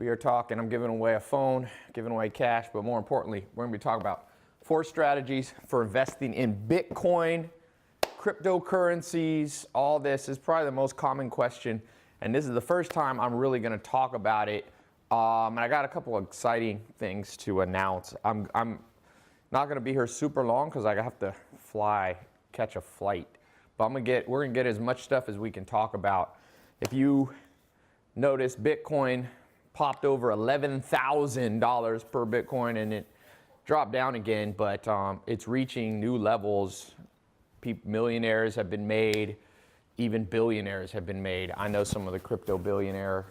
We are talking, I'm giving away a phone, giving away cash, but more importantly, we're going to be talking about 4 strategies for investing in Bitcoin, cryptocurrencies. All this is probably the most common question, and this is the first time I'm really going to talk about it. And I got a couple of exciting things to announce. I'm not going to be here super long because I have to catch a flight. But we're going to get as much stuff as we can talk about. If you notice, Bitcoin popped over $11,000 per Bitcoin, and it dropped down again, but it's reaching new levels. Millionaires have been made, even billionaires have been made. I know some of the crypto billionaires.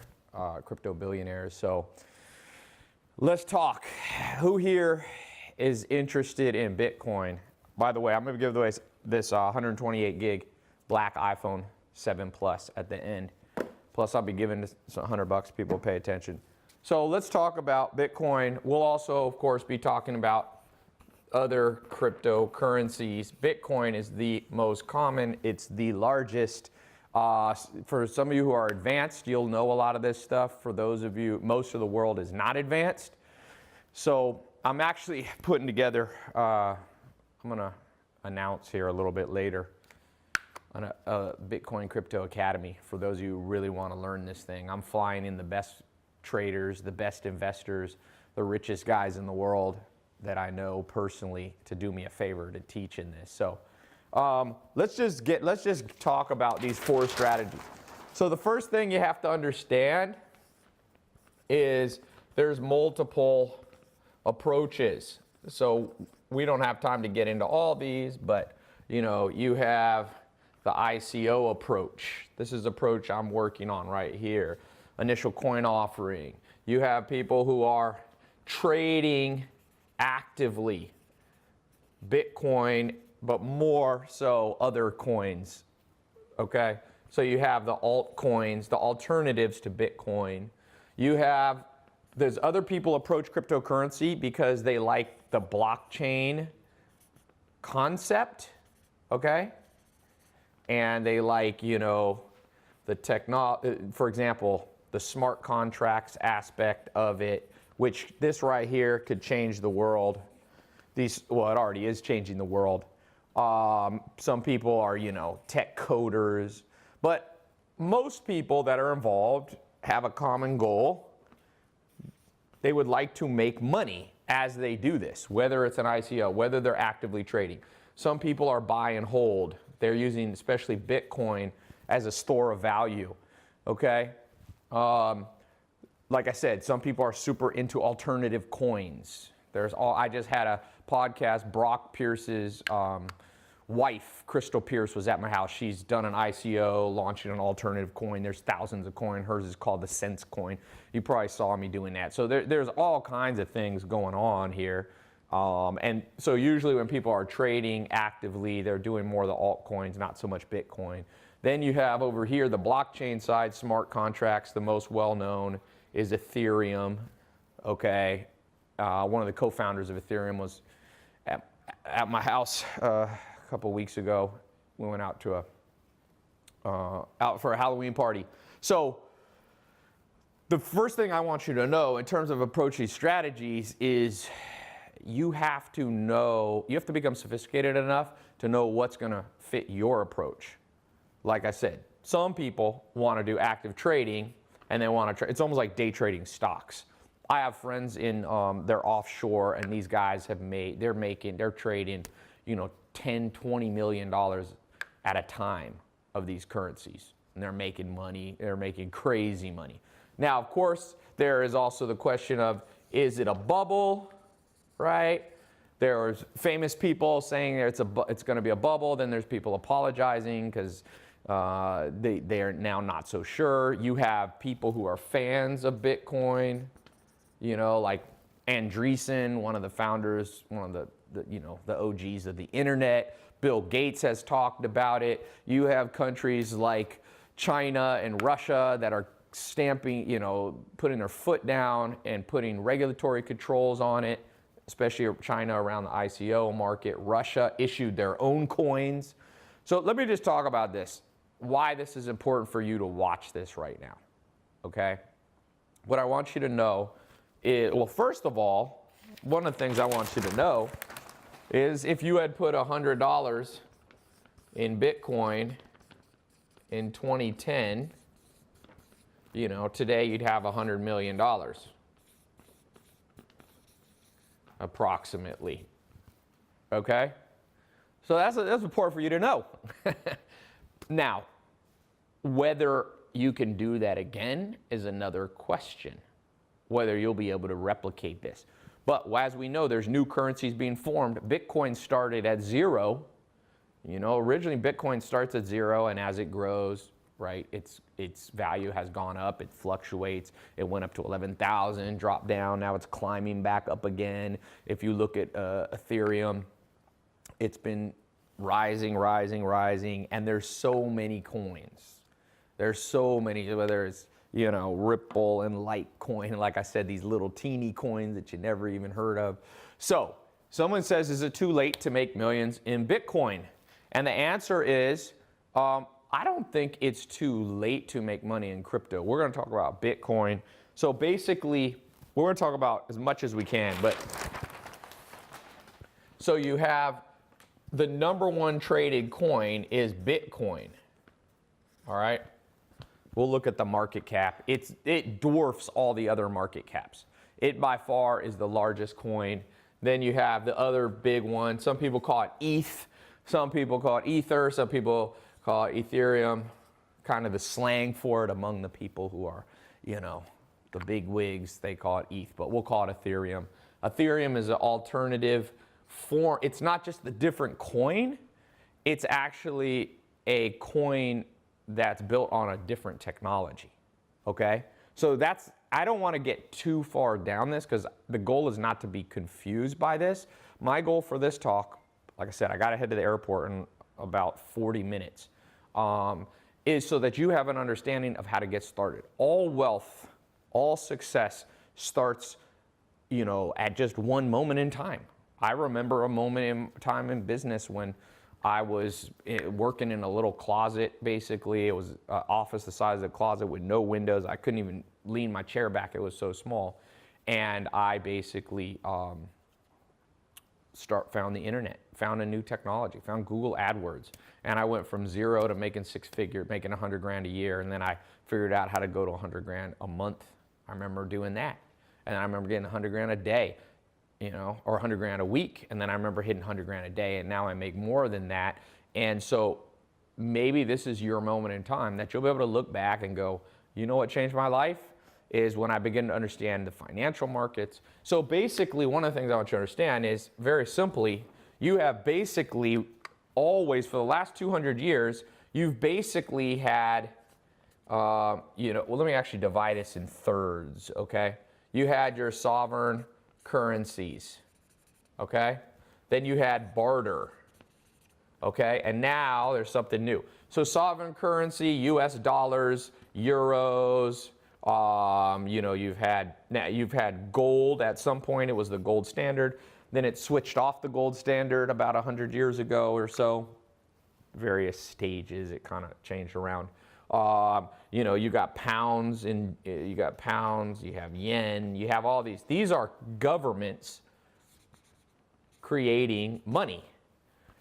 So let's talk. Who here is interested in Bitcoin? By the way, I'm going to give away this 128 gig black iPhone 7 Plus at the end. Plus, I'll be giving this $100. People pay attention. So let's talk about Bitcoin. We'll also, of course, be talking about other cryptocurrencies. Bitcoin is the most common. It's the largest. For some of you who are advanced, you'll know a lot of this stuff. For those of you, most of the world is not advanced. So I'm actually putting together, I'm going to announce here a little bit later, a Bitcoin Crypto Academy for those of you who really want to learn this thing. I'm flying in the best traders, the best investors, the richest guys in the world that I know personally to do me a favor to teach in this. So let's just talk about these 4 strategies. So the first thing you have to understand is there's multiple approaches. So we don't have time to get into all these, but you have the ICO approach. This is the approach I'm working on right here. Initial coin offering. You have people who are trading actively Bitcoin, but more so other coins. Okay? So you have the altcoins, the alternatives to Bitcoin. There's other people approach cryptocurrency because they like the blockchain concept. Okay? And they like, the for example, the smart contracts aspect of it, which this right here could change the world. It already is changing the world. Some people are, tech coders, but most people that are involved have a common goal. They would like to make money as they do this, whether it's an ICO, whether they're actively trading. Some people are buy and hold. They're using especially Bitcoin as a store of value, okay? Like I said, some people are super into alternative coins. I just had a podcast, Brock Pierce's wife, Crystal Pierce, was at my house. She's done an ICO, launching an alternative coin. There's thousands of coins. Hers is called the Sense coin. You probably saw me doing that. So there's all kinds of things going on here. And so usually when people are trading actively, they're doing more of the altcoins, not so much Bitcoin. Then you have over here the blockchain side, smart contracts. The most well-known is Ethereum. Okay, one of the co-founders of Ethereum was at my house a couple weeks ago. We went out to out for a Halloween party. So the first thing I want you to know in terms of approaching strategies is you have to become sophisticated enough to know what's going to fit your approach. Like I said, some people want to do active trading and they want to it's almost like day trading stocks. I have friends in they're offshore, and these guys they're trading, $10, $20 million at a time of these currencies, and they're making money. They're making crazy money. Now, of course, there is also the question of, is it a bubble, right? There's famous people saying it's going to be a bubble. Then there's people apologizing because they are now not so sure. You have people who are fans of Bitcoin, like Andreessen, one of the founders, one of the OGs of the internet. Bill Gates has talked about it. You have countries like China and Russia that are stamping, putting their foot down and putting regulatory controls on it, especially China around the ICO market. Russia issued their own coins. So let me just talk about this, why this is important for you to watch this right now, okay? what I want you to know is, well, first of all, one of the things I want you to know is if you had put $100 in Bitcoin in 2010, today you'd have $100 million, approximately. Okay? So that's important for you to know. Now, whether you can do that again is another question, whether you'll be able to replicate this. But as we know, there's new currencies being formed. Bitcoin started at 0. Originally Bitcoin starts at 0, and as it grows, right, its value has gone up. It fluctuates. It went up to 11,000, dropped down. Now it's climbing back up again. If you look at Ethereum, it's been rising, and there's so many coins. There's so many, whether it's, Ripple and Litecoin, like I said, these little teeny coins that you never even heard of. So someone says, is it too late to make millions in Bitcoin? And the answer is, I don't think it's too late to make money in crypto. We're going to talk about Bitcoin. So basically, we're going to talk about as much as we can. But so you have the number one traded coin is Bitcoin. All right. We'll look at the market cap. It dwarfs all the other market caps. It by far is the largest coin. Then you have the other big one. Some people call it ETH. Some people call it Ether. Some people call it Ethereum. Kind of the slang for it among the people who are, the big wigs. They call it ETH, but we'll call it Ethereum. Ethereum is an alternative form. It's not just the different coin. It's actually a coin that's built on a different technology, okay? So I don't want to get too far down this because the goal is not to be confused by this. My goal for this talk, like I said, I got to head to the airport in about 40 minutes, is so that you have an understanding of how to get started. All wealth, all success starts, at just one moment in time. I remember a moment in time in business when I was working in a little closet, basically. It was an office the size of a closet with no windows. I couldn't even lean my chair back. It was so small. And I basically found the internet, found a new technology, found Google AdWords. And I went from 0 to making making 100 grand a year. And then I figured out how to go to 100 grand a month. I remember doing that. And I remember getting 100 grand a day. Or 100 grand a week. And then I remember hitting 100 grand a day, and now I make more than that. And so maybe this is your moment in time that you'll be able to look back and go, what changed my life is when I begin to understand the financial markets. So basically, one of the things I want you to understand is, very simply, you have basically always, for the last 200 years, you've basically had, well, let me actually divide this in thirds, okay? You had your sovereign currencies, okay? Then you had barter, okay? And now there's something new. So sovereign currency, US dollars, euros, you've had gold. At some point it was the gold standard. Then it switched off the gold standard about 100 years ago or so. Various stages, it kind of changed around. You got pounds, you have yen, you have all these. These are governments creating money.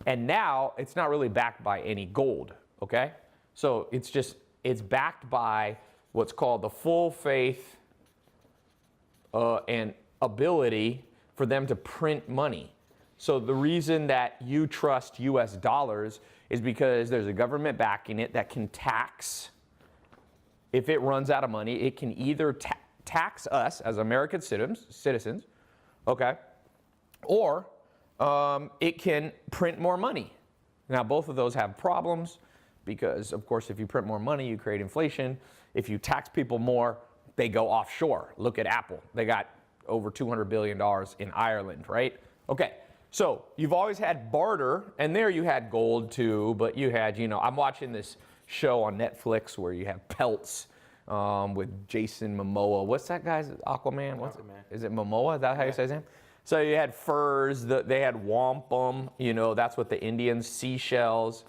And now it's not really backed by any gold, okay? So it's backed by what's called the full faith and ability for them to print money. So the reason that you trust US dollars is because there's a government backing it that can tax. If it runs out of money, it can either tax us as American citizens, okay, or it can print more money. Now, both of those have problems because, of course, if you print more money, you create inflation. If you tax people more, they go offshore. Look at Apple. They got over $200 billion in Ireland, right? Okay. So you've always had barter, and there you had gold too, but you had, I'm watching this show on Netflix where you have pelts with Jason Momoa. What's that guy's Aquaman? Is it Momoa? Is that how you say his name? So you had furs, they had wampum, that's what the Indians, seashells,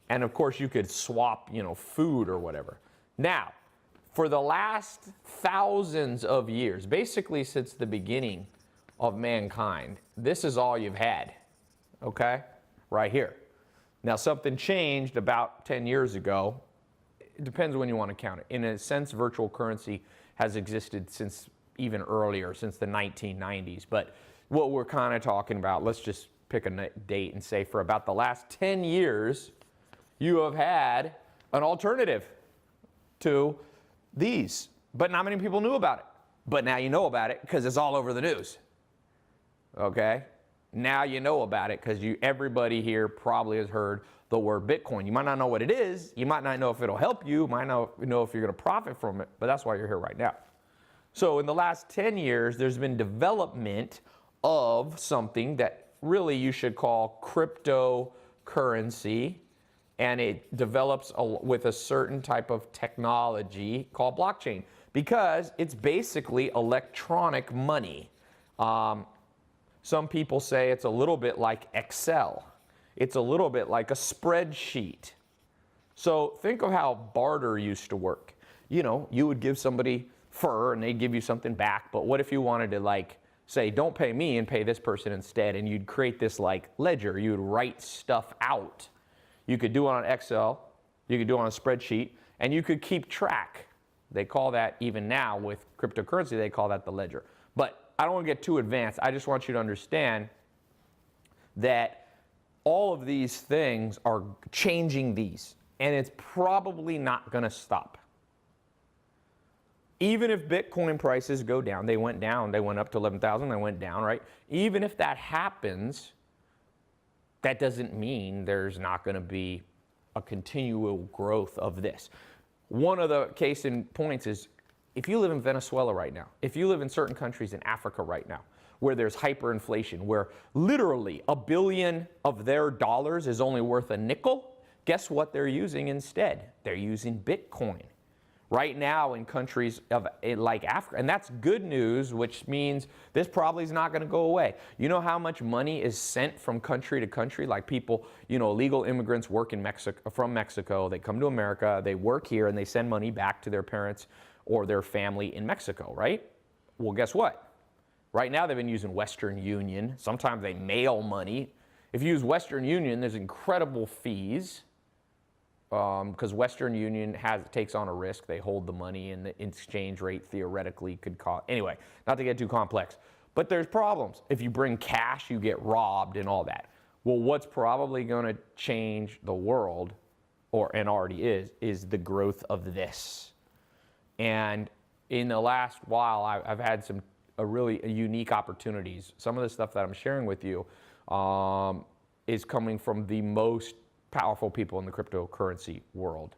and of course you could swap, food or whatever. Now, For the last thousands of years, basically since the beginning of mankind, this is all you've had, okay? Right here. Now, something changed about 10 years ago. It depends when you want to count it. In a sense, virtual currency has existed since even earlier, since the 1990s. But what we're kind of talking about, let's just pick a date and say for about the last 10 years, you have had an alternative to these. But not many people knew about it. But now you know about it because it's all over the news. Okay? Now you know about it because everybody here probably has heard the word Bitcoin. You might not know what it is. You might not know if it'll help you. You might not know if you're going to profit from it. But that's why you're here right now. So in the last 10 years, there's been development of something that really you should call cryptocurrency. And it develops with a certain type of technology called blockchain because it's basically electronic money. Some people say it's a little bit like Excel. It's a little bit like a spreadsheet. So think of how barter used to work. You know, you would give somebody fur and they'd give you something back. But what if you wanted to like say, don't pay me and pay this person instead? And you'd create this like ledger. You would write stuff out. You could do it on Excel, you could do it on a spreadsheet, and you could keep track. They call that, even now with cryptocurrency, they call that the ledger. But I don't want to get too advanced. I just want you to understand that all of these things are changing these, and it's probably not going to stop. Even if Bitcoin prices go down, they went up to 11,000, they went down, right? Even if that happens, that doesn't mean there's not going to be a continual growth of this. One of the case in points is if you live in Venezuela right now, if you live in certain countries in Africa right now, where there's hyperinflation, where literally $1 billion of their dollars is only worth a nickel, guess what they're using instead? They're using Bitcoin. Right now in countries like Africa, and that's good news, which means this probably is not going to go away. You know how much money is sent from country to country? Like people, you know, illegal immigrants work in Mexico, from Mexico, they come to America, they work here, and they send money back to their parents or their family in Mexico, right? Well, guess what? Right now they've been using Western Union. Sometimes they mail money. If you use Western Union, there's incredible fees. Because Western Union takes on a risk. They hold the money, and the exchange rate theoretically could cost. Anyway, not to get too complex. But there's problems. If you bring cash, you get robbed and all that. Well, what's probably going to change the world, and already is the growth of this. And in the last while, I've had some really unique opportunities. Some of the stuff that I'm sharing with you is coming from the most powerful people in the cryptocurrency world,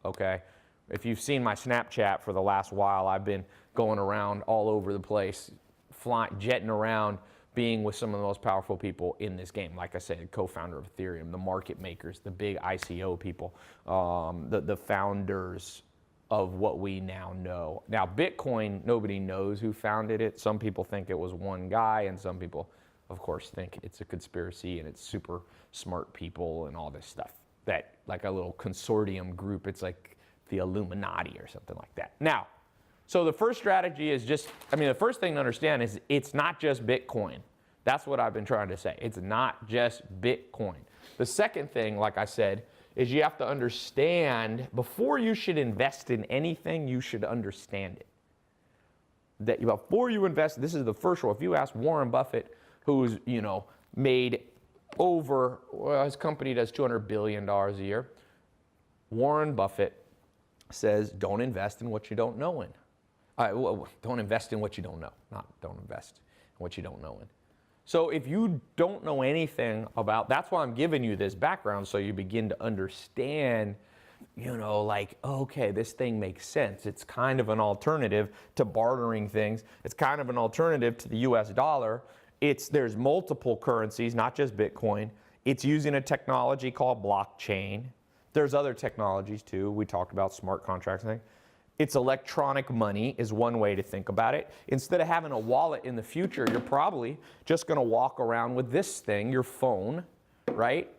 okay? If you've seen my Snapchat for the last while, I've been going around all over the place, jetting around, being with some of the most powerful people in this game. Like I said, the co-founder of Ethereum, the market makers, the big ICO people, the founders of what we now know. Now, Bitcoin, nobody knows who founded it. Some people think it was one guy, and some people, of course, think it's a conspiracy and it's super smart people and all this stuff. That, like a little consortium group, it's like the Illuminati or something like that. Now, so the first strategy is the first thing to understand is it's not just Bitcoin. That's what I've been trying to say. It's not just Bitcoin. The second thing, like I said, is you have to understand, before you should invest in anything, you should understand it. That before you invest, this is the first rule. If you ask Warren Buffett, who's, made his company does $200 billion a year. Warren Buffett says, don't invest in what you don't know in. Don't invest in what you don't know, not don't invest in what you don't know in. So if you don't know anything about, that's why I'm giving you this background, so you begin to understand, okay, this thing makes sense. It's kind of an alternative to bartering things. It's kind of an alternative to the US dollar. There's multiple currencies, not just Bitcoin. It's using a technology called blockchain. There's other technologies too. We talked about smart contracts and things. It's electronic money is one way to think about it. Instead of having a wallet in the future, you're probably just going to walk around with this thing, your phone, right?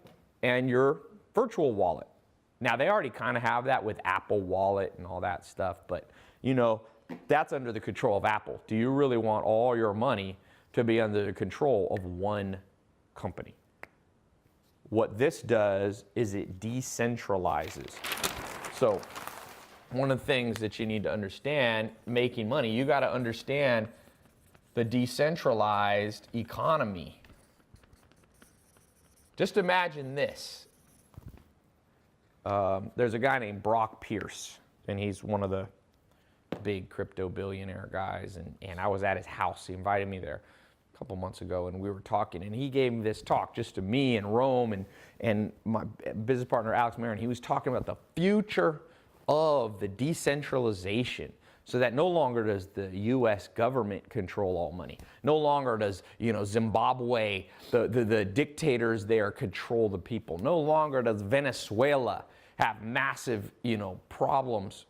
And your virtual wallet. Now, they already kind of have that with Apple Wallet and all that stuff, but you know, that's under the control of Apple. Do you really want all your money to be under the control of one company? What this does is it decentralizes. So one of the things that you need to understand, making money, you got to understand the decentralized economy. Just imagine this. There's a guy named Brock Pierce, and he's one of the big crypto billionaire guys, and I was at his house. He invited me there a couple months ago, and we were talking, and he gave this talk just to me and Rome and my business partner Alex Marin. He was talking about the future of the decentralization, so that no longer does the U.S. government control all money. No longer does, you know, Zimbabwe, the dictators there control the people. No longer does Venezuela have massive, you know, problems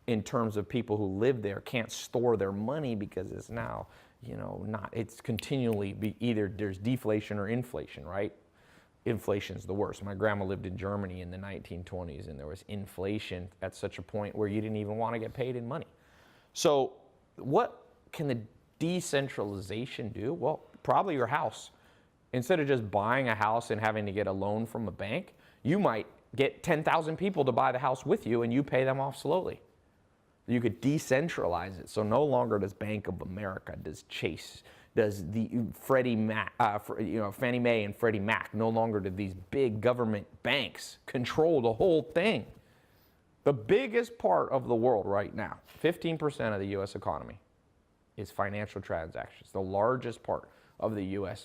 in terms of people who live there can't store their money because it's now, you know, it's continually either there's deflation or inflation, right? Inflation's the worst. My grandma lived in Germany in the 1920s, and there was inflation at such a point where you didn't even want to get paid in money. So what can the decentralization do? Well, probably your house. Instead of just buying a house and having to get a loan from a bank, you might get 10,000 people to buy the house with you, and you pay them off slowly. You could decentralize it. So no longer does Bank of America, does Chase, does the Fannie Mae and Freddie Mac, no longer do these big government banks control the whole thing. The biggest part of the world right now, 15% of the U.S. economy, is financial transactions. The largest part of the U.S.,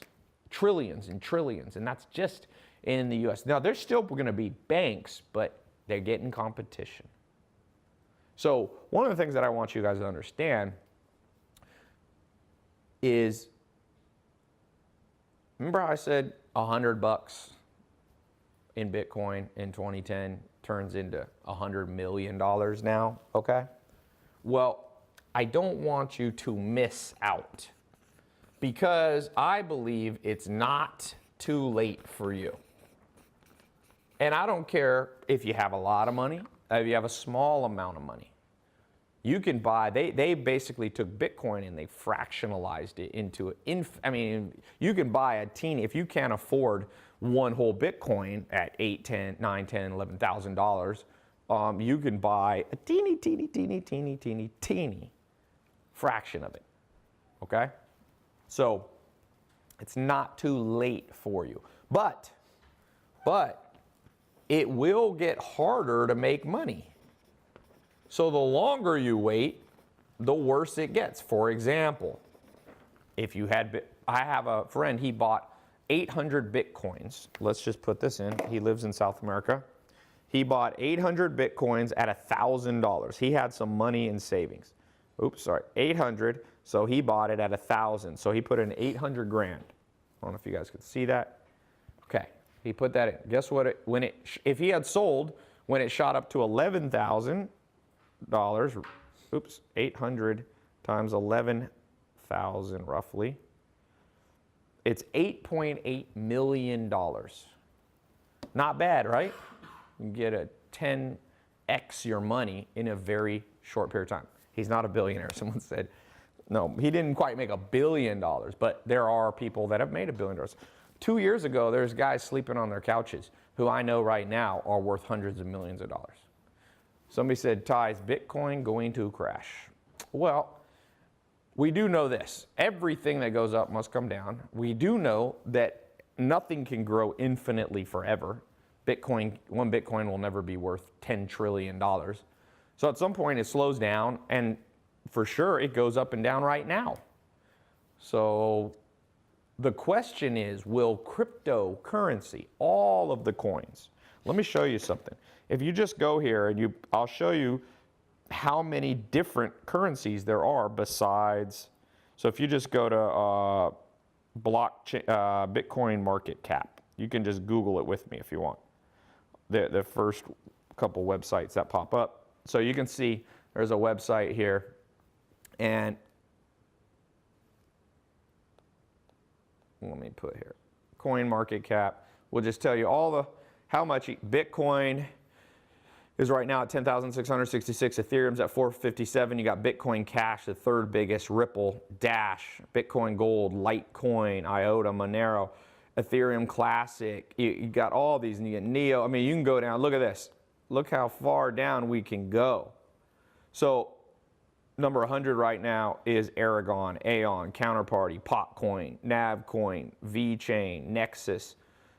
trillions and trillions, and that's just in the U.S. Now, there's still going to be banks, but they're getting competition. So one of the things that I want you guys to understand is, remember how I said $100 in Bitcoin in 2010 turns into $100 million now, okay? Well, I don't want you to miss out, because I believe it's not too late for you. And I don't care if you have a lot of money, if you have a small amount of money. You can buy, they basically took Bitcoin and they fractionalized it into, you can buy a teeny, if you can't afford one whole Bitcoin at $8, $10, $9, $10, $11,000, you can buy a teeny fraction of it, okay? So it's not too late for you, but it will get harder to make money. So the longer you wait, the worse it gets. For example, if you had, I have a friend, he bought 800 Bitcoins. Let's just put this in. He lives in South America. He bought 800 Bitcoins at $1,000. He had some money in savings. 800. So he bought it at 1,000. So he put in 800 grand. I don't know if you guys could see that. Okay, he put that in. Guess what? If he had sold when it shot up to $11,000, 800 times 11,000 roughly, it's $8.8 million. Not bad, right? You get a 10x your money in a very short period of time. He's not a billionaire. Someone said, no, he didn't quite make $1 billion, but there are people that have made $1 billion. 2 years ago, there's guys sleeping on their couches who I know right now are worth hundreds of millions of dollars. Somebody said, Ty, is Bitcoin going to crash? Well, we do know this. Everything that goes up must come down. We do know that nothing can grow infinitely forever. One Bitcoin will never be worth $10 trillion. So at some point it slows down, and for sure it goes up and down right now. So the question is, will cryptocurrency, all of the coins, let me show you something. If you just go here and I'll show you how many different currencies there are besides, so if you just go to Bitcoin market cap, you can just Google it with me if you want. The first couple websites that pop up. So you can see there's a website here, and let me put here, coin market cap will just tell you how much Bitcoin, is right now at 10,666. Ethereum's at 457. You got Bitcoin Cash, the third biggest, Ripple, Dash, Bitcoin Gold, Litecoin, IOTA, Monero, Ethereum Classic. You got all these, and you get Neo. I mean, you can go down. Look at this. Look how far down we can go. So number 100 right now is Aragon, Aeon, Counterparty, Popcoin, Navcoin, VeChain, Nexus,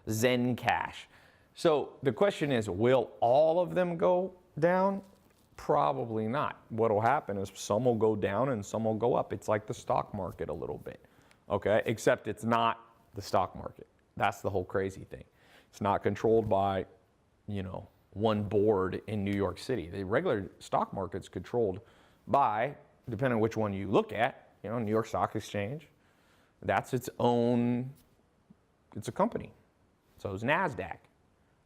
Zencash. So the question is, will all of them go down? Probably not. What will happen is some will go down and some will go up. It's like the stock market a little bit, okay? Except it's not the stock market. That's the whole crazy thing. It's not controlled by, you know, one board in New York City. The regular stock market's controlled by, depending on which one you look at, you know, New York Stock Exchange. That's its own, it's a company. So is NASDAQ,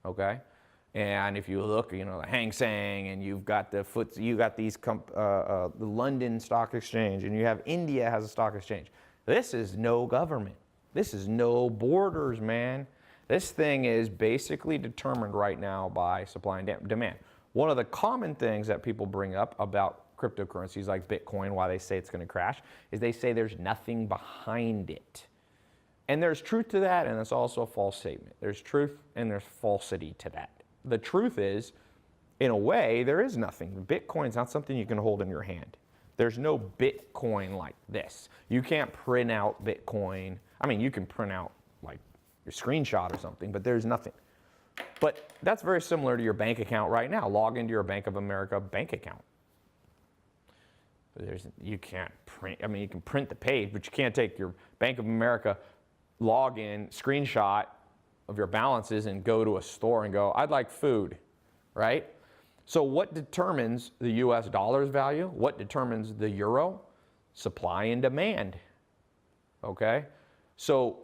okay? And if you look, you know, the Hang Seng, and you've got the FTSE, you got these, the London Stock Exchange, and you have India has a stock exchange. This is no government. This is no borders, man. This thing is basically determined right now by supply and demand. One of the common things that people bring up about cryptocurrencies like Bitcoin, why they say it's going to crash, is they say there's nothing behind it. And there's truth to that, and it's also a false statement. There's truth and there's falsity to that. The truth is, in a way, there is nothing. Bitcoin's not something you can hold in your hand. There's no Bitcoin like this. You can't print out Bitcoin. I mean, you can print out like your screenshot or something, but there's nothing. But that's very similar to your bank account right now. Log into your Bank of America bank account. You can't print, I mean, you can print the page, but you can't take your Bank of America login screenshot of your balances and go to a store and go, I'd like food, right? So what determines the US dollar's value? What determines the euro? Supply and demand, okay? So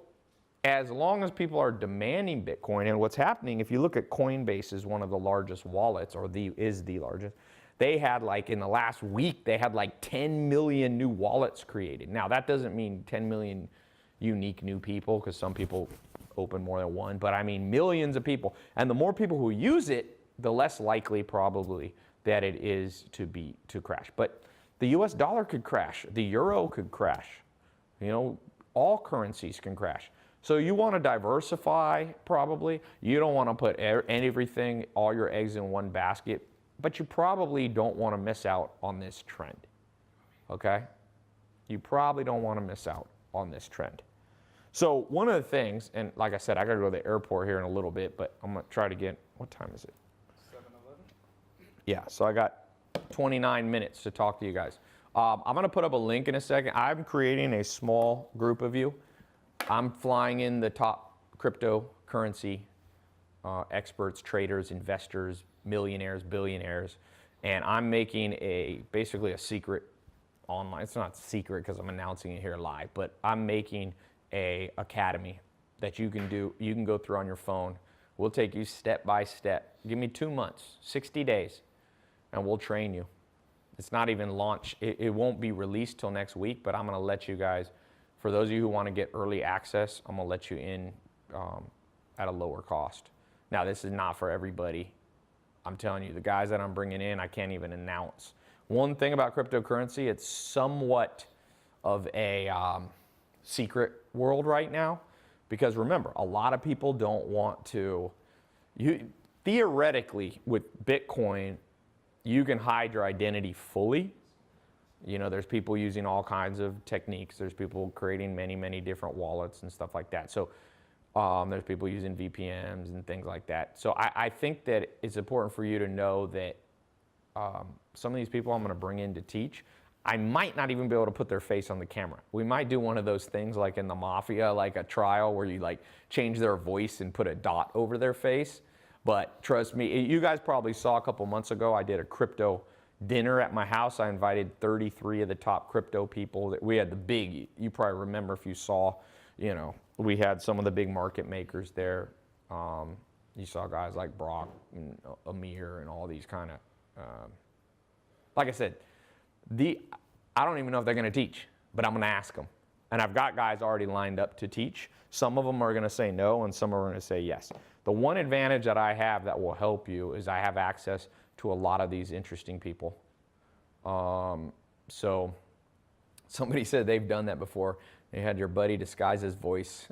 as long as people are demanding Bitcoin, and what's happening, if you look at Coinbase is one of the largest wallets, or is the largest, they had like in the last week, they had like 10 million new wallets created. Now that doesn't mean 10 million unique new people, because some people open more than one, but I mean millions of people. And the more people who use it, the less likely probably that it is to crash. But the US dollar could crash, the euro could crash, you know, all currencies can crash. So you want to diversify probably. You don't want to put everything, all your eggs in one basket, but you probably don't want to miss out on this trend, okay? You probably don't want to miss out on this trend. So one of the things, and like I said, I got to go to the airport here in a little bit, but I'm going to try to get, what time is it? 7:11. Yeah, so I got 29 minutes to talk to you guys. I'm going to put up a link in a second. I'm creating a small group of you. I'm flying in the top cryptocurrency experts, traders, investors, millionaires, billionaires, and I'm making basically a secret online. It's not secret because I'm announcing it here live, but I'm making a academy that you can do. You can go through on your phone. We'll take you step by step. Give me 2 months, 60 days, and we'll train you. It's not even launched. It won't be released till next week, but I'm going to let you guys, for those of you who want to get early access, I'm going to let you in at a lower cost. Now, this is not for everybody. I'm telling you, the guys that I'm bringing in, I can't even announce. One thing about cryptocurrency, it's somewhat of a secret world right now, because remember, a lot of people don't want to, theoretically, with Bitcoin, you can hide your identity fully. You know, there's people using all kinds of techniques. There's people creating many, many different wallets and stuff like that. So there's people using VPNs and things like that. So I think that it's important for you to know that some of these people I'm going to bring in to teach, I might not even be able to put their face on the camera. We might do one of those things like in the mafia, like a trial where you like change their voice and put a dot over their face. But trust me, you guys probably saw a couple months ago, I did a crypto dinner at my house. I invited 33 of the top crypto people. We had the big, you probably remember if you saw, you know, we had some of the big market makers there. You saw guys like Brock and Amir and all these kind of, like I said, I don't even know if they're going to teach, but I'm going to ask them. And I've got guys already lined up to teach. Some of them are going to say no, and some are going to say yes. The one advantage that I have that will help you is I have access to a lot of these interesting people. So somebody said they've done that before. They had your buddy disguise his voice.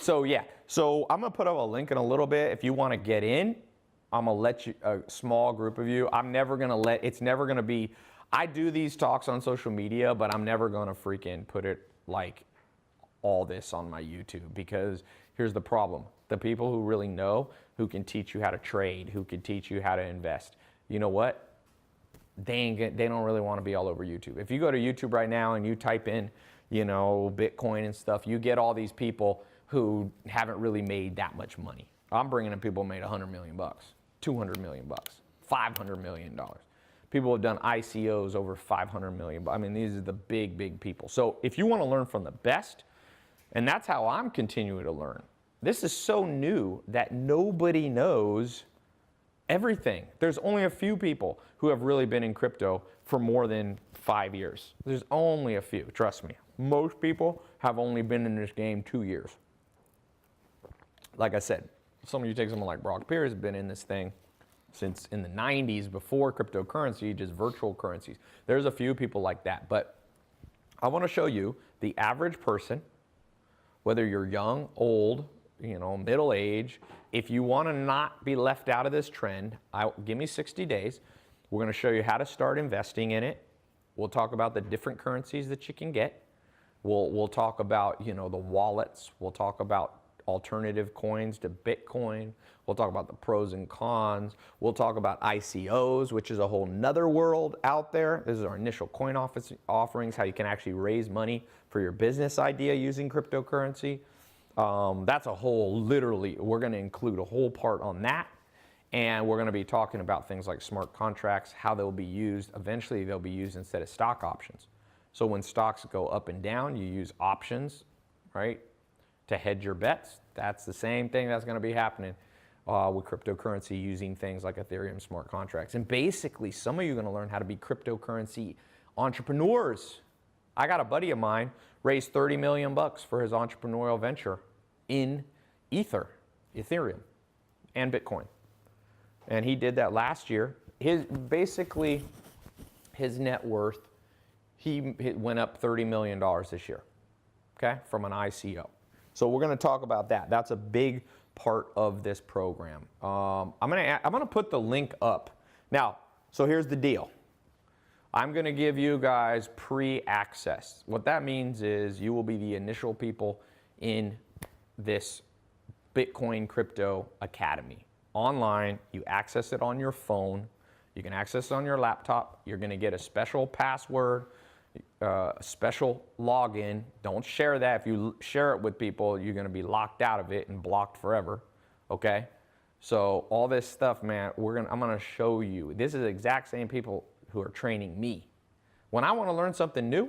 So yeah, so I'm gonna put up a link in a little bit. If you wanna get in, I'm gonna let you, a small group of you. I'm never gonna let, it's never gonna be, I do these talks on social media, but I'm never gonna freaking put it like all this on my YouTube, because here's the problem. The people who really know, who can teach you how to trade, who can teach you how to invest, you know what? They don't really want to be all over YouTube. If you go to YouTube right now and you type in, you know, Bitcoin and stuff, you get all these people who haven't really made that much money. I'm bringing in people who made 100 million bucks, 200 million bucks, 500 million dollars. People who have done ICOs over 500 million. I mean, these are the big people. So if you want to learn from the best, and that's how I'm continuing to learn. This is so new that nobody knows everything. There's only a few people who have really been in crypto for more than 5 years. There's only a few, trust me. Most people have only been in this game 2 years. Like I said, some of you take someone like Brock Pierce, has been in this thing since in the 90s, before cryptocurrency, just virtual currencies. There's a few people like that, but I want to show you the average person, whether you're young, old, you know, middle age. If you want to not be left out of this trend, give me 60 days. We're going to show you how to start investing in it. We'll talk about the different currencies that you can get. We'll talk about, you know, the wallets. We'll talk about alternative coins to Bitcoin. We'll talk about the pros and cons. We'll talk about ICOs, which is a whole nother world out there. This is our initial coin offerings, how you can actually raise money for your business idea using cryptocurrency. That's a whole, literally, we're going to include a whole part on that. And we're going to be talking about things like smart contracts, how they'll be used. Eventually, they'll be used instead of stock options. So when stocks go up and down, you use options, right, to hedge your bets. That's the same thing that's going to be happening with cryptocurrency, using things like Ethereum smart contracts. And basically, some of you are going to learn how to be cryptocurrency entrepreneurs. I got a buddy of mine raised 30 million bucks for his entrepreneurial venture in Ethereum and Bitcoin. And he did that last year. Basically, his net worth, he went up $30 million this year, okay, from an ICO. So we're going to talk about that. That's a big part of this program. I'm going to put the link up. Now, so here's the deal. I'm going to give you guys pre-access. What that means is you will be the initial people in this Bitcoin Crypto Academy. Online, you access it on your phone. You can access it on your laptop. You're going to get a special password, a special login. Don't share that. If you share it with people, you're going to be locked out of it and blocked forever. Okay? So all this stuff, man, I'm going to show you. This is the exact same people who are training me. When I want to learn something new,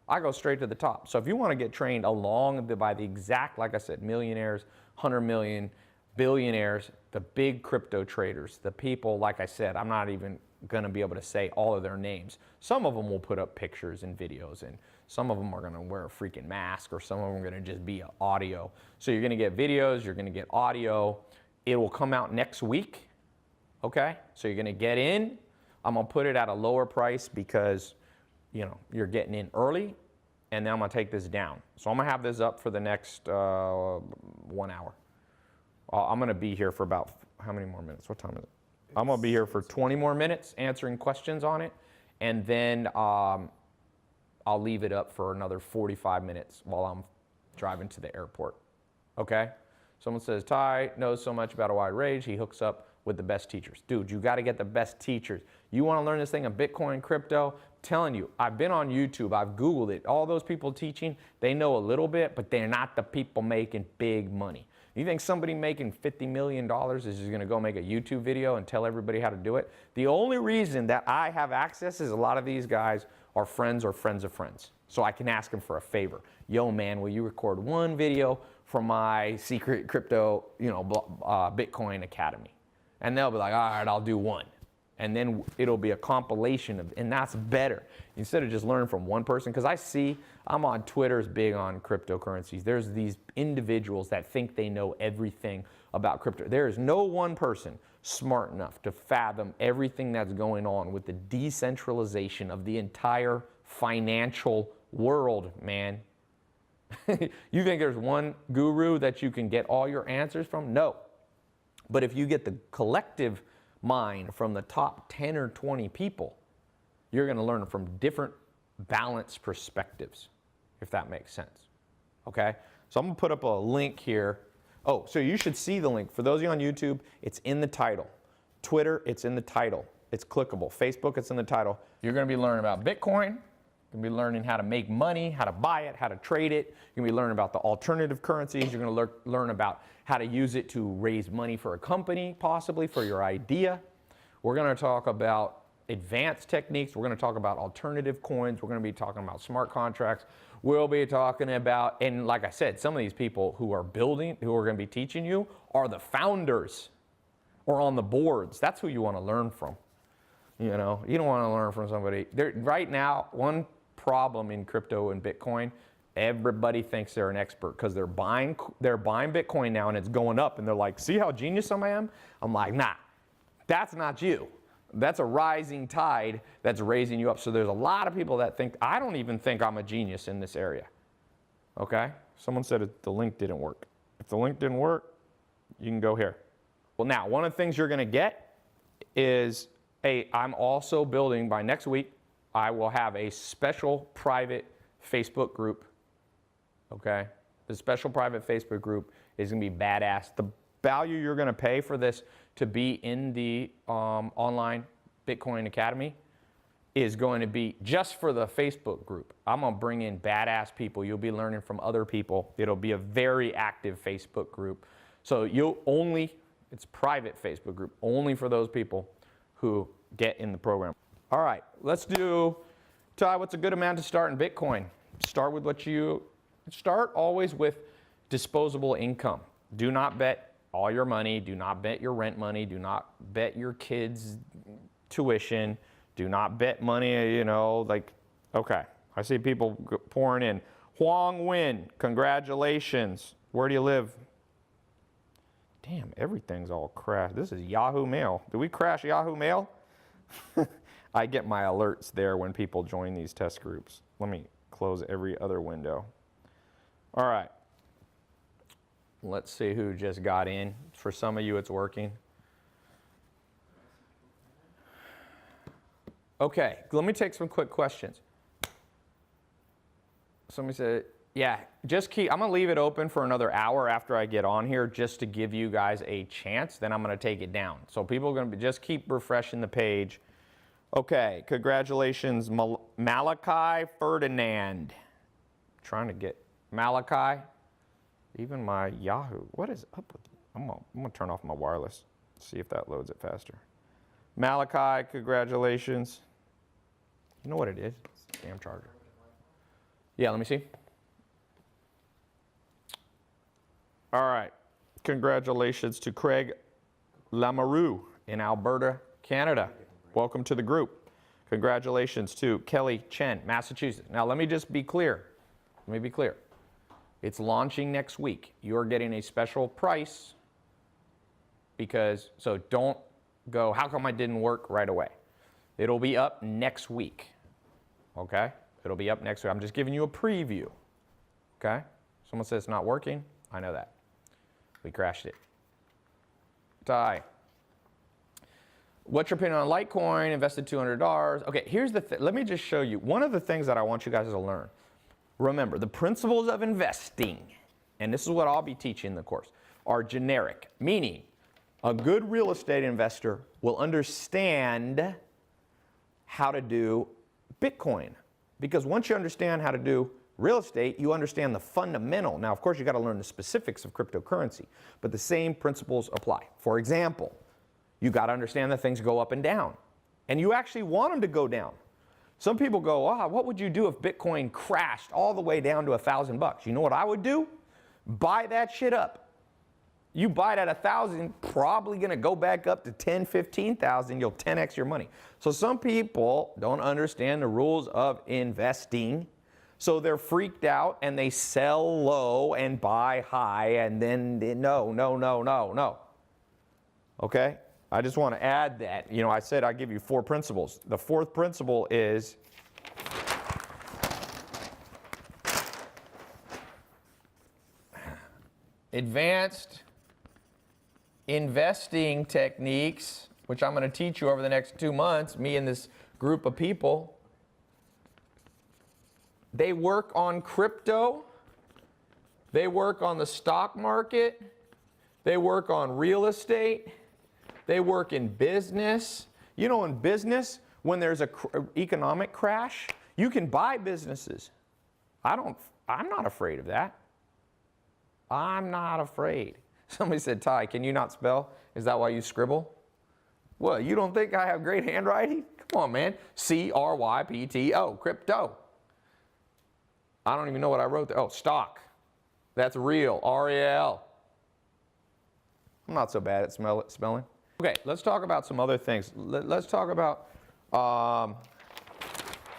I go straight to the top. So if you want to get trained by the exact, like I said, millionaires, 100 million, billionaires, the big crypto traders, the people, like I said, I'm not even going to be able to say all of their names. Some of them will put up pictures and videos, and some of them are going to wear a freaking mask, or some of them are going to just be audio. So you're going to get videos, you're going to get audio. It will come out next week, okay? So you're going to get in. I'm going to put it at a lower price because, you know, you're getting in early, and then I'm going to take this down. So I'm going to have this up for the next 1 hour. I'm going to be here for about, how many more minutes? What time is it? I'm going to be here for 20 more minutes answering questions on it, and then I'll leave it up for another 45 minutes while I'm driving to the airport. Okay? Someone says, Ty knows so much about a wide range, he hooks up with the best teachers. Dude, you got to get the best teachers. You want to learn this thing of Bitcoin, crypto? I'm telling you, I've been on YouTube, I've Googled it. All those people teaching, they know a little bit, but they're not the people making big money. You think somebody making $50 million is just going to go make a YouTube video and tell everybody how to do it? The only reason that I have access is a lot of these guys are friends or friends of friends. So I can ask them for a favor. Yo, man, will you record one video for my secret crypto, Bitcoin Academy? And they'll be like, all right, I'll do one. And then it'll be a compilation of, and that's better. Instead of just learning from one person, because I'm on Twitter's big on cryptocurrencies. There's these individuals that think they know everything about crypto. There is no one person smart enough to fathom everything that's going on with the decentralization of the entire financial world, man. You think there's one guru that you can get all your answers from? No. But if you get the collective mind from the top 10 or 20 people, you're going to learn from different balanced perspectives, if that makes sense. Okay? So I'm going to put up a link here. Oh, so you should see the link. For those of you on YouTube, it's in the title. Twitter, it's in the title. It's clickable. Facebook, it's in the title. You're going to be learning about Bitcoin. You're going to be learning how to make money, how to buy it, how to trade it. You're going to be learning about the alternative currencies. You're going to learn about how to use it to raise money for a company, possibly for your idea. We're going to talk about advanced techniques. We're going to talk about alternative coins. We're going to be talking about smart contracts. We'll be talking about, and like I said, some of these people who are building, who are going to be teaching you, are the founders or on the boards. That's who you want to learn from. You know, you don't want to learn from somebody. Right now, one problem in crypto and Bitcoin, everybody thinks they're an expert because they're buying Bitcoin now and it's going up and they're like, see how genius I am? I'm like, nah, that's not you. That's a rising tide that's raising you up. So there's a lot of people that think, I don't even think I'm a genius in this area. Okay? Someone said the link didn't work. If the link didn't work, you can go here. Well, now, one of the things you're going to get is I'm also building, by next week, I will have a special private Facebook group. Okay? The special private Facebook group is going to be badass. The value you're going to pay for this to be in the online Bitcoin Academy is going to be just for the Facebook group. I'm going to bring in badass people. You'll be learning from other people. It'll be a very active Facebook group. So it's private Facebook group, only for those people who get in the program. All right, let's do, Ty, what's a good amount to start in Bitcoin? Start always with disposable income. Do not bet all your money. Do not bet your rent money. Do not bet your kids' tuition. Do not bet money, okay. I see people pouring in. Huang Nguyen, congratulations. Where do you live? Damn, everything's all crashed. This is Yahoo Mail. Did we crash Yahoo Mail? I get my alerts there when people join these test groups. Let me close every other window. All right. Let's see who just got in. For some of you, it's working. Okay, let me take some quick questions. Somebody said, yeah, I'm going to leave it open for another hour after I get on here just to give you guys a chance. Then I'm going to take it down. So people are going to just keep refreshing the page. Okay, congratulations, Malachi Ferdinand. Trying to get Malachi. Even my Yahoo. What is up with you? I'm going to turn off my wireless. See if that loads it faster. Malachi, congratulations. You know what it is? It's a damn charger. Yeah, let me see. All right. Congratulations to Craig Lamoureux in Alberta, Canada. Welcome to the group. Congratulations to Kelly Chen, Massachusetts. Now, let me just be clear. Let me be clear. It's launching next week. You're getting a special price so don't go, how come I didn't work right away? It'll be up next week. Okay? It'll be up next week. I'm just giving you a preview. Okay? Someone says it's not working. I know that. We crashed it. Ty. What's your opinion on Litecoin? Invested $200. Okay, here's the thing. Let me just show you. One of the things that I want you guys to learn. Remember, the principles of investing, and this is what I'll be teaching in the course, are generic. Meaning, a good real estate investor will understand how to do Bitcoin. Because once you understand how to do real estate, you understand the fundamental. Now, of course, you got to learn the specifics of cryptocurrency, but the same principles apply. For example, you got to understand that things go up and down, and you actually want them to go down. Some people go, what would you do if Bitcoin crashed all the way down to $1,000? You know what I would do? Buy that shit up. You buy it at 1,000, probably going to go back up to 10, 15,000. You'll 10x your money. So some people don't understand the rules of investing. So they're freaked out and they sell low and buy high and then no. Okay? I just want to add that, I said I give you 4 principles. The 4th principle is advanced investing techniques, which I'm going to teach you over the next 2 months, me and this group of people. They work on crypto, they work on the stock market, they work on real estate, they work in business. In business, when there's an economic crash, you can buy businesses. I'm not afraid of that. I'm not afraid. Somebody said, Ty, can you not spell? Is that why you scribble? Well, you don't think I have great handwriting? Come on, man. C-R-Y-P-T-O, crypto. I don't even know what I wrote there. Oh, stock. That's real, R-E-A-L. I'm not so bad at spelling. Okay, let's talk about some other things. Let's talk about,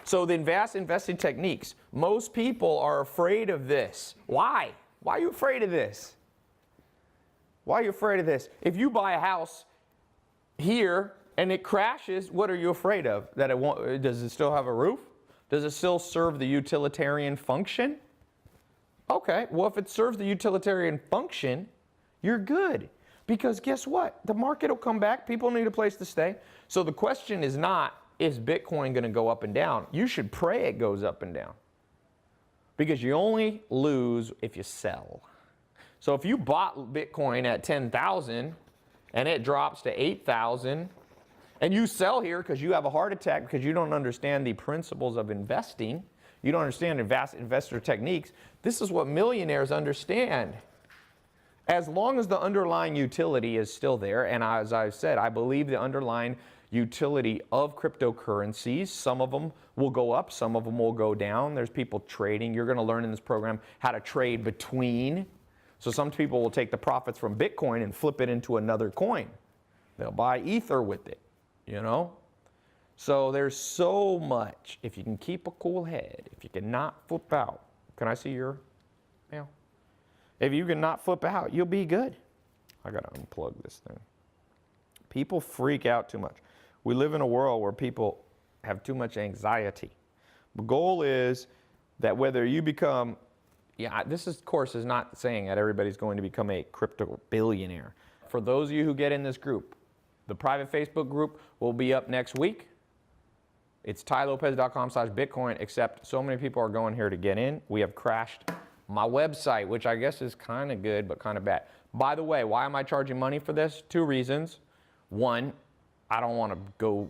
so the advanced investing techniques. Most people are afraid of this. Why? Why are you afraid of this? Why are you afraid of this? If you buy a house here and it crashes, what are you afraid of? That it won't, does it still have a roof? Does it still serve the utilitarian function? Okay, well, if it serves the utilitarian function, you're good. Because guess what? The market will come back. People need a place to stay. So the question is not, is Bitcoin going to go up and down? You should pray it goes up and down. Because you only lose if you sell. So if you bought Bitcoin at 10,000 and it drops to 8,000 and you sell here because you have a heart attack because you don't understand the principles of investing, you don't understand investor techniques, this is what millionaires understand. As long as the underlying utility is still there, and as I've said, I believe the underlying utility of cryptocurrencies, some of them will go up, some of them will go down. There's people trading. You're going to learn in this program how to trade between. So some people will take the profits from Bitcoin and flip it into another coin. They'll buy Ether with it, So there's so much. If you can keep a cool head, if you cannot flip out. Can I see your mail? If you cannot flip out, you'll be good. I got to unplug this thing. People freak out too much. We live in a world where people have too much anxiety. The goal is that whether you become, this course is not saying that everybody's going to become a crypto billionaire. For those of you who get in this group, the private Facebook group will be up next week. It's tylopez.com/Bitcoin, except so many people are going here to get in. We have crashed my website, which I guess is kind of good, but kind of bad. By the way, why am I charging money for this? 2 reasons. 1, I don't want to go,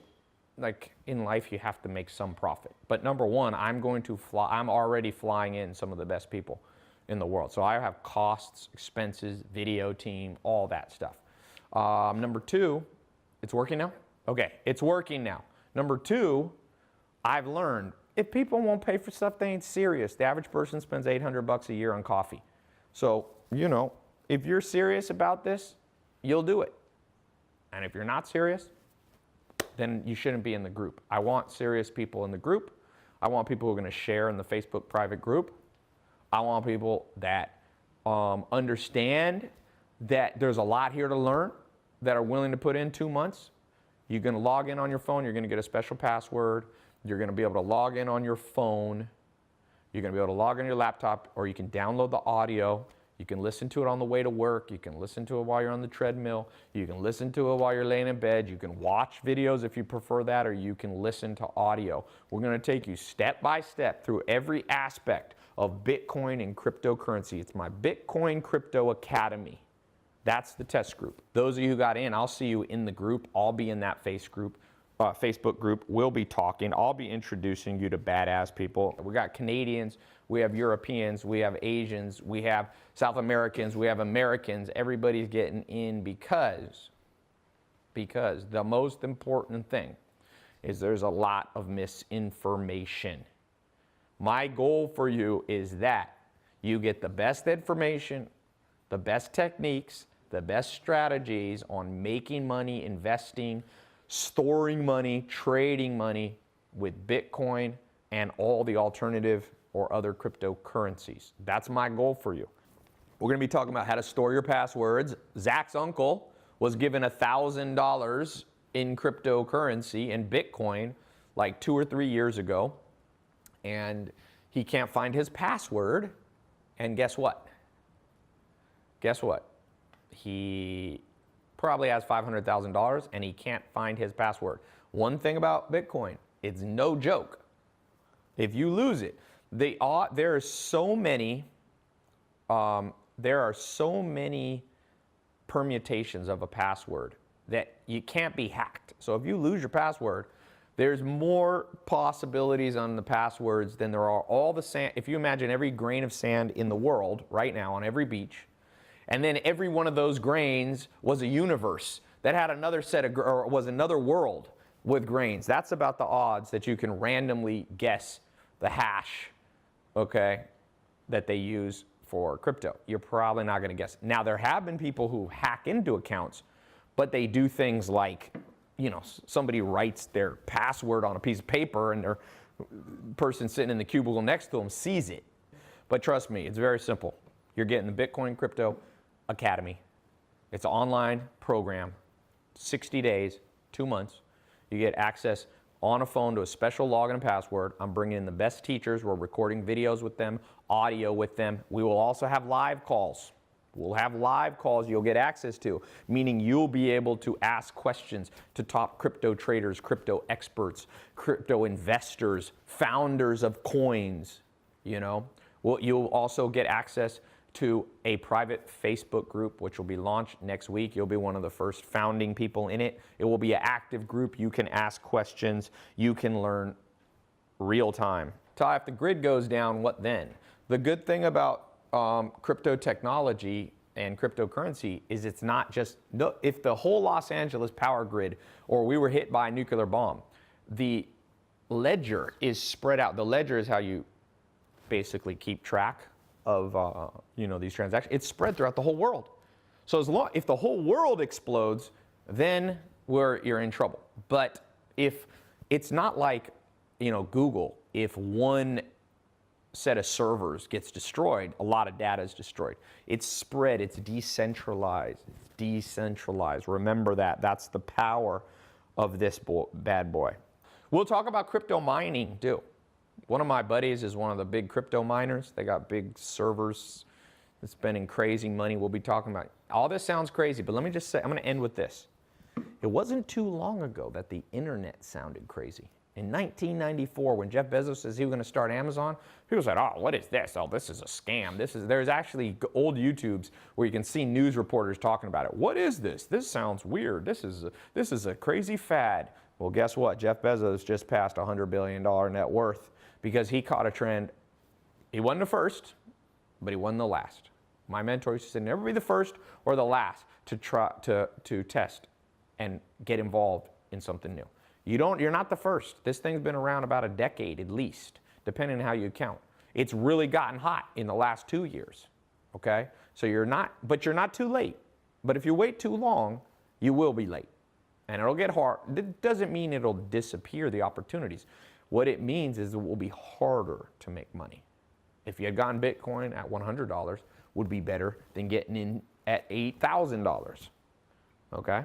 in life you have to make some profit. But number 1, I'm already flying in some of the best people in the world. So I have costs, expenses, video team, all that stuff. Number 2, it's working now? Okay, it's working now. Number 2, I've learned if people won't pay for stuff, they ain't serious. The average person spends $800 a year on coffee. So, if you're serious about this, you'll do it. And if you're not serious, then you shouldn't be in the group. I want serious people in the group. I want people who are going to share in the Facebook private group. I want people that understand that there's a lot here to learn, that are willing to put in 2 months. You're going to log in on your phone. You're going to get a special password. You're going to be able to log in on your phone. You're going to be able to log in your laptop, or you can download the audio. You can listen to it on the way to work. You can listen to it while you're on the treadmill. You can listen to it while you're laying in bed. You can watch videos if you prefer that, or you can listen to audio. We're going to take you step by step through every aspect of Bitcoin and cryptocurrency. It's my Bitcoin Crypto Academy. That's the test group. Those of you who got in, I'll see you in the group. I'll be in that Facebook group. We'll be talking. I'll be introducing you to badass people. We got Canadians, we have Europeans, we have Asians, we have South Americans, we have Americans. Everybody's getting in because the most important thing is there's a lot of misinformation. My goal for you is that you get the best information, the best techniques, the best strategies on making money, investing, storing money, trading money with Bitcoin and all the alternative or other cryptocurrencies. That's my goal for you. We're going to be talking about how to store your passwords. Zach's uncle was given $1,000 in cryptocurrency and Bitcoin like 2 or 3 years ago, and he can't find his password. And guess what? Guess what? He probably has $500,000 and he can't find his password. One thing about Bitcoin, it's no joke. If you lose it, there are so many permutations of a password that you can't be hacked. So if you lose your password, there's more possibilities on the passwords than there are all the sand. If you imagine every grain of sand in the world right now on every beach, and then every one of those grains was a universe that had another set of, or was another world with grains. That's about the odds that you can randomly guess the hash, okay, that they use for crypto. You're probably not going to guess. Now, there have been people who hack into accounts, but they do things like, you know, somebody writes their password on a piece of paper and their person sitting in the cubicle next to them sees it. But trust me, it's very simple. You're getting the Bitcoin Crypto Academy. It's an online program, 60 days, 2 months. You get access on a phone to a special login and password. I'm bringing in the best teachers. We're recording videos with them, audio with them. We will also have live calls. We'll have live calls you'll get access to, meaning you'll be able to ask questions to top crypto traders, crypto experts, crypto investors, founders of coins, you know. Well, you'll also get access to a private Facebook group, which will be launched next week. You'll be one of the first founding people in it. It will be an active group. You can ask questions. You can learn real time. So if the grid goes down, what then? The good thing about crypto technology and cryptocurrency is it's not just, if the whole Los Angeles power grid, or we were hit by a nuclear bomb, the ledger is spread out. The ledger is how you basically keep track of these transactions. It's spread throughout the whole world. So if the whole world explodes, then you're in trouble. But if it's not like, Google, if one set of servers gets destroyed, a lot of data is destroyed. It's spread, it's decentralized. It's decentralized. Remember that. That's the power of this bad boy. We'll talk about crypto mining too. One of my buddies is one of the big crypto miners. They got big servers. They're spending crazy money. We'll be talking about it. All this sounds crazy, but let me just say, I'm going to end with this. It wasn't too long ago that the internet sounded crazy. In 1994, when Jeff Bezos says he was going to start Amazon, people said, "Oh, what is this? Oh, this is a scam." There's actually old YouTubes where you can see news reporters talking about it. What is this? This sounds weird. This is a crazy fad. Well, guess what? Jeff Bezos just passed $100 billion net worth because he caught a trend. He wasn't the first, but he wasn't the last. My mentor used to say, never be the first or the last to try to test and get involved in something new. You're not the first. This thing's been around about a decade at least, depending on how you count. It's really gotten hot in the last 2 years, okay? So you're not too late. But if you wait too long, you will be late. And it'll get hard. It doesn't mean it'll disappear, the opportunities. What it means is it will be harder to make money. If you had gotten Bitcoin at $100, would be better than getting in at $8,000, okay?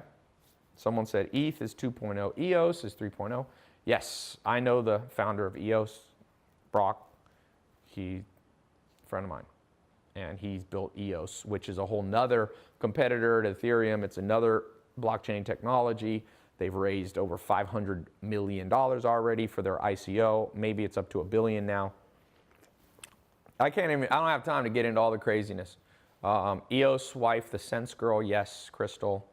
Someone said ETH is 2.0, EOS is 3.0. Yes, I know the founder of EOS, Brock. He's a friend of mine. And he's built EOS, which is a whole nother competitor to Ethereum. It's another blockchain technology. They've raised over $500 million already for their ICO. Maybe it's up to $1 billion now. I don't have time to get into all the craziness. EOS wife, the Sense girl, yes, Crystal.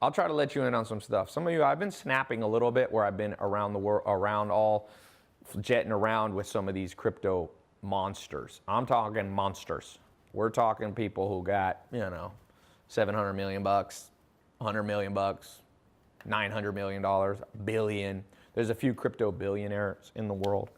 I'll try to let you in on some stuff. Some of you, I've been snapping a little bit where I've been around the world, jetting around with some of these crypto monsters. I'm talking monsters. We're talking people who got, $700 million, $100 million, $900 million, $1 billion. There's a few crypto billionaires in the world.